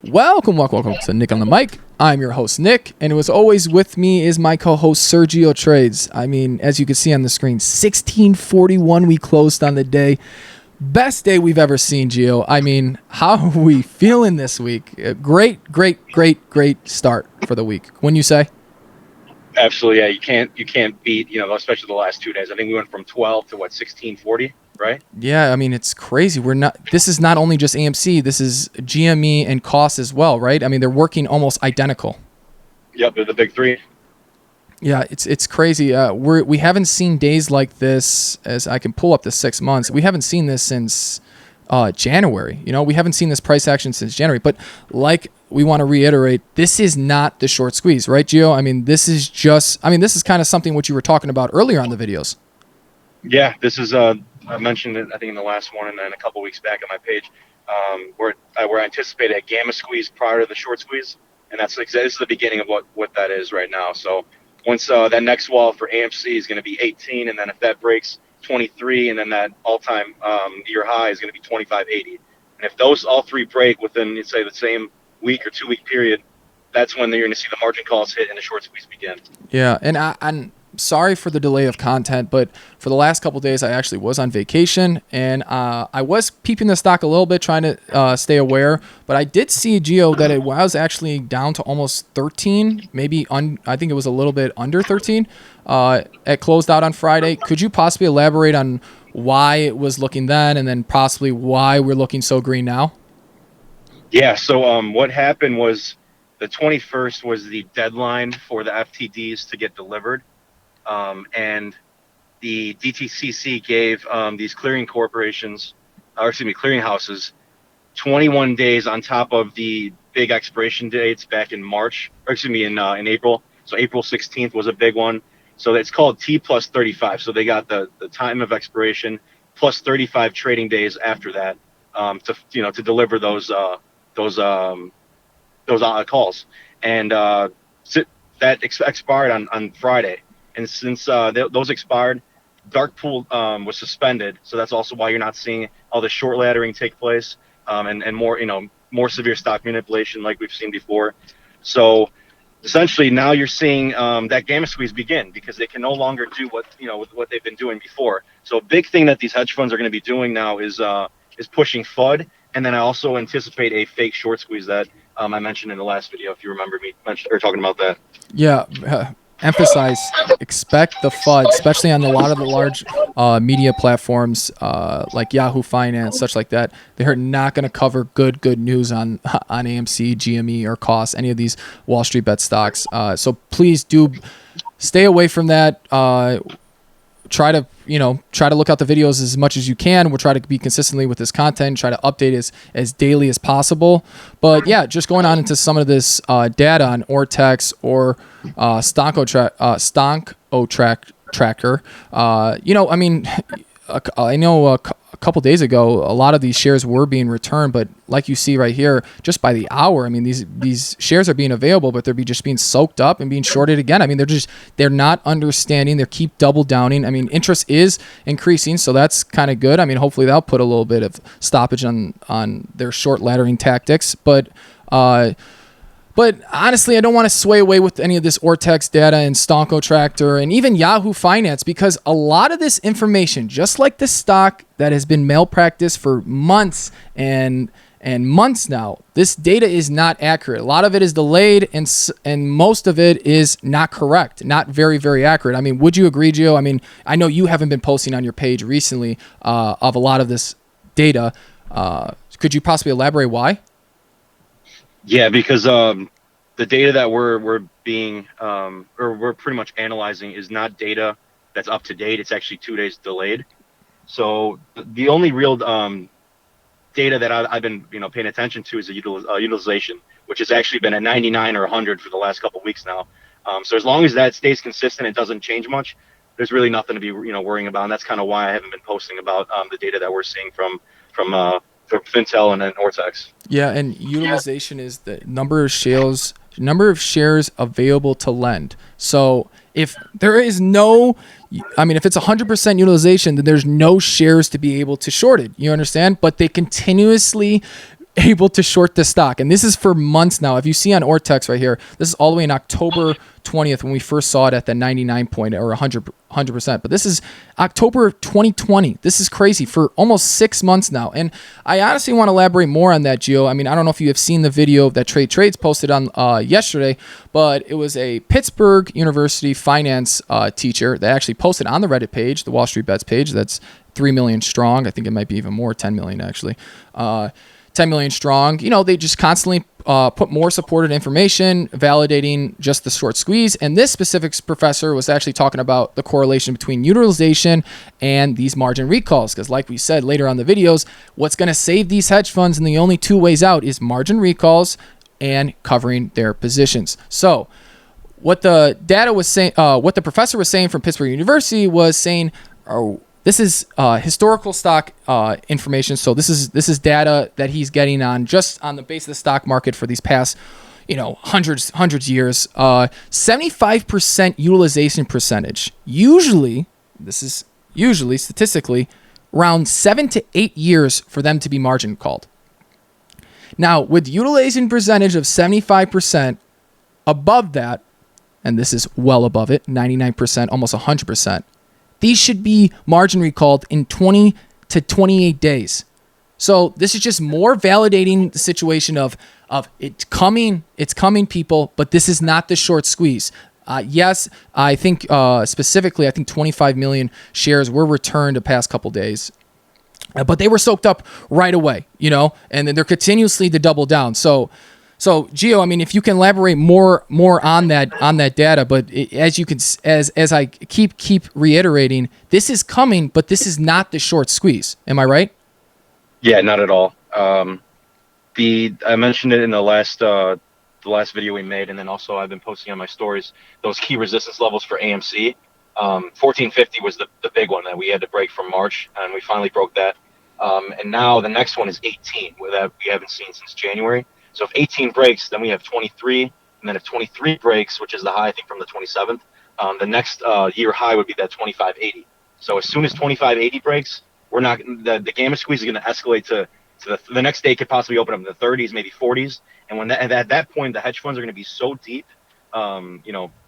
Welcome to Nick on the Mic. I'm your host, Nick, and as always with me is my co-host, Sergio Trades. I mean, as you can see on the screen, 1641 we closed on the day. Best day we've ever seen, Gio. I mean, how are we feeling this week? Great start for the week. When you say? Absolutely, yeah. You can't beat, especially the last 2 days. I think we went from 12 to 1640, right? Yeah, I mean, it's crazy. This is not only just AMC, this is GME and COS as well, right? I mean, they're working almost identical. Yep, they're the big three. Yeah, it's crazy. We haven't seen days like this, as I can pull up the 6 months. We haven't seen this since January. We haven't seen this price action since January. But like we want to reiterate, this is not the short squeeze, right, Gio? I mean, this is kind of something what you were talking about earlier on the videos. Yeah, this is I mentioned it, I think, in the last one and then a couple weeks back on my page, where I anticipated a gamma squeeze prior to the short squeeze, and this is the beginning of what that is right now. So once that next wall for AMC is going to be 18, and then if that breaks 23, and then that all-time year high is going to be 25.80, and if those all three break within, let's say, the same week or 2 week period, that's when you're going to see the margin calls hit and the short squeeze begin. Yeah, and I'm sorry for the delay of content, but for the last couple of days, I actually was on vacation, and I was peeping the stock a little bit, trying to stay aware. But I did see, Gio, that it was actually down to almost 13, maybe I think it was a little bit under 13. It closed out on Friday. Could you possibly elaborate on why it was looking then, and then possibly why we're looking so green now? Yeah. So what happened was the 21st was the deadline for the FTDs to get delivered. And the DTCC gave these clearing houses 21 days on top of the big expiration dates back in March, in April. So April 16th was a big one. So it's called T plus 35. So they got the time of expiration plus 35 trading days after that to deliver those calls. And that expired on Friday. And since those expired, dark pool was suspended. So that's also why you're not seeing all the short laddering take place and more severe stock manipulation like we've seen before. So essentially now you're seeing that gamma squeeze begin because they can no longer do what they've been doing before. So a big thing that these hedge funds are going to be doing now is pushing FUD. And then I also anticipate a fake short squeeze that I mentioned in the last video, if you remember me talking about that. Yeah. Emphasize, expect the FUD, especially on a lot of the large media platforms like Yahoo Finance, such like that. They're not going to cover good news on AMC, GME, or COS, any of these Wall Street bet stocks. So please do stay away from that. Try to look out the videos as much as you can. We'll try to be consistently with this content, try to update as daily as possible. But yeah, just going on into some of this data on Ortex or Tracker. I know a couple days ago, a lot of these shares were being returned, but like you see right here, just by the hour, I mean, these shares are being available, but they're just being soaked up and being shorted again. I mean, they're not understanding. They keep double downing. I mean, interest is increasing, so that's kind of good. I mean, hopefully that'll put a little bit of stoppage on their short laddering tactics, but honestly, I don't want to sway away with any of this Ortex data and Stonko Tractor and even Yahoo Finance, because a lot of this information, just like the stock that has been malpracticed for months and months now, this data is not accurate. A lot of it is delayed and most of it is not correct, not very, very accurate. I mean, would you agree, Gio? I mean, I know you haven't been posting on your page recently of a lot of this data. Could you possibly elaborate why? Yeah, because the data that we're pretty much analyzing is not data that's up to date. It's actually 2 days delayed. So the only real data that I've been paying attention to is the utilization, which has actually been at 99 or 100 for the last couple of weeks now. So as long as that stays consistent, it doesn't change much. There's really nothing to be worrying about, and that's kind of why I haven't been posting about the data that we're seeing from Fintel and then Ortex. Yeah, and utilization is the number of shares available to lend. So if there is if it's 100% utilization, then there's no shares to be able to short it. You understand? But they continuously able to short the stock. And this is for months now. If you see on Ortex right here, this is all the way in October 20th when we first saw it at the 99 point or 100%. But this is October 2020. This is crazy for almost 6 months now. And I honestly want to elaborate more on that, Gio. I mean, I don't know if you have seen the video that Trade Trades posted on yesterday, but it was a Pittsburgh University finance teacher that actually posted on the Reddit page, the Wall Street Bets page. That's 3 million strong. I think it might be even more, 10 million actually. 10 million strong. You know, they just constantly put more supported information, validating just the short squeeze. And this specific professor was actually talking about the correlation between utilization and these margin recalls. Because like we said later on the videos, what's going to save these hedge funds and the only two ways out is margin recalls and covering their positions. So what the data was saying, what the professor was saying from Pittsburgh University was saying, oh, this is historical stock information. So this is data that he's getting on just on the base of the stock market for these past, hundreds years. 75% utilization percentage. Usually statistically around 7 to 8 years for them to be margin called. Now with utilization percentage of 75%, above that, and this is well above it, 99%, almost 100%. These should be margin recalled in 20 to 28 days. So this is just more validating the situation of it's coming, people, but this is not the short squeeze. Yes, I think specifically, I think 25 million shares were returned the past couple days. But they were soaked up right away, and then they're continuously to double down. So Gio, I mean, if you can elaborate more on that data, but as I keep reiterating, this is coming, but this is not the short squeeze. Am I right? Yeah, not at all. I mentioned it in the last video we made, and then also I've been posting on my stories those key resistance levels for AMC. 1450 was the big one that we had to break from March, and we finally broke that. And now the next one is 18, that we haven't seen since January. So if 18 breaks, then we have 23, and then if 23 breaks, which is the high I think from the 27th, the next year high would be that 2580. So as soon as 2580 breaks, we're not the gamma squeeze is going to escalate to the next day could possibly open up in the 30s, maybe 40s, and when at that point the hedge funds are going to be so deep,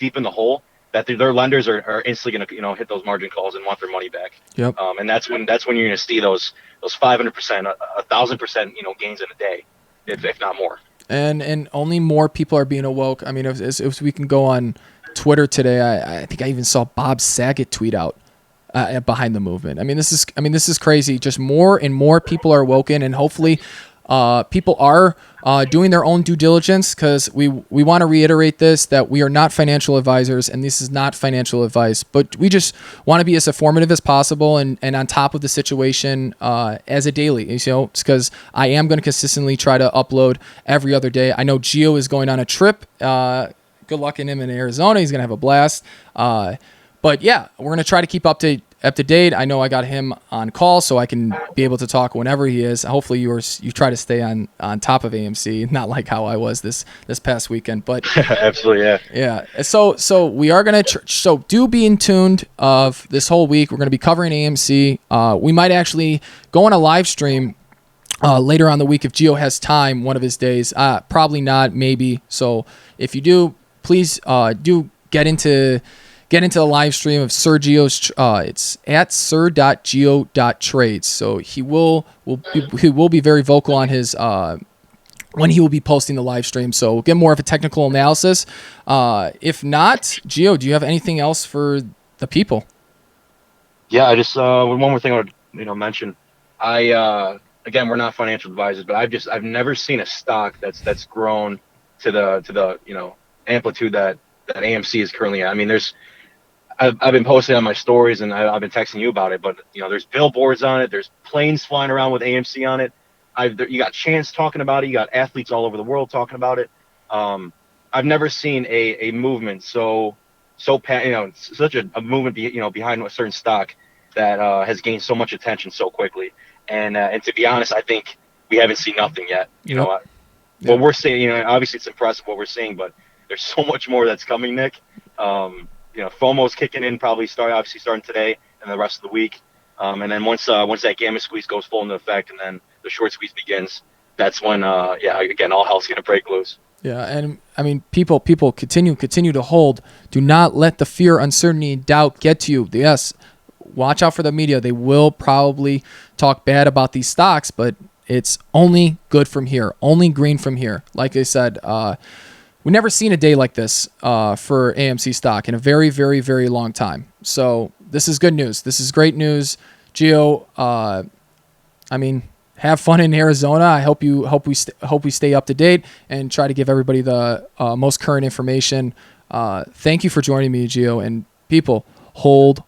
deep in the hole that their lenders are instantly going to hit those margin calls and want their money back. Yep. And that's when you're going to see those 500%, 1,000% gains in a day. If not more. And only more people are being awoke. I mean, if we can go on Twitter today, I think I even saw Bob Saget tweet out behind the movement. I mean, this is crazy. Just more and more people are awoken, and hopefully, people are doing their own due diligence, because we want to reiterate this, that we are not financial advisors and this is not financial advice, but we just want to be as informative as possible and on top of the situation as a daily, because I am going to consistently try to upload every other day. I know Gio is going on a trip. Good luck in him in Arizona. He's going to have a blast. But yeah, we're going to try to keep up to date. I know I got him on call, so I can be able to talk whenever he is. Hopefully you try to stay on top of AMC, not like how I was this past weekend. But absolutely, yeah. Yeah. So we are going to so do be in tuned of this whole week. We're going to be covering AMC. We might actually go on a live stream later on the week if Gio has time one of his days. Probably not, maybe. So if you do, please do get into the live stream of Sergio's. It's at sir.geo.trades. So he will be very vocal on his when he will be posting the live stream. So we'll get more of a technical analysis. If not, Gio, do you have anything else for the people? Yeah, I just one more thing I would mention. Again, we're not financial advisors, but I've never seen a stock that's grown to the amplitude that AMC is currently at. I mean, I've been posting on my stories and I've been texting you about it, but there's billboards on it, there's planes flying around with AMC on it. You got Chance talking about it, you got athletes all over the world talking about it. I've never seen a movement such a movement behind a certain stock that has gained so much attention so quickly. And to be honest, I think we haven't seen nothing yet. What we're seeing, obviously it's impressive what we're seeing, but there's so much more that's coming, Nick. FOMO's kicking in, obviously starting today and the rest of the week. And then once that gamma squeeze goes full into effect and then the short squeeze begins, that's when yeah, again, all hell's gonna break loose. Yeah, and I mean, people continue to hold. Do not let the fear, uncertainty, and doubt get to you. Yes, watch out for the media. They will probably talk bad about these stocks, but it's only good from here, only green from here. Like I said, we've never seen a day like this for AMC stock in a very, very, very long time. So this is good news. This is great news, Gio. I mean, have fun in Arizona. I hope we stay up to date and try to give everybody the most current information. Thank you for joining me, Gio. And people, hold,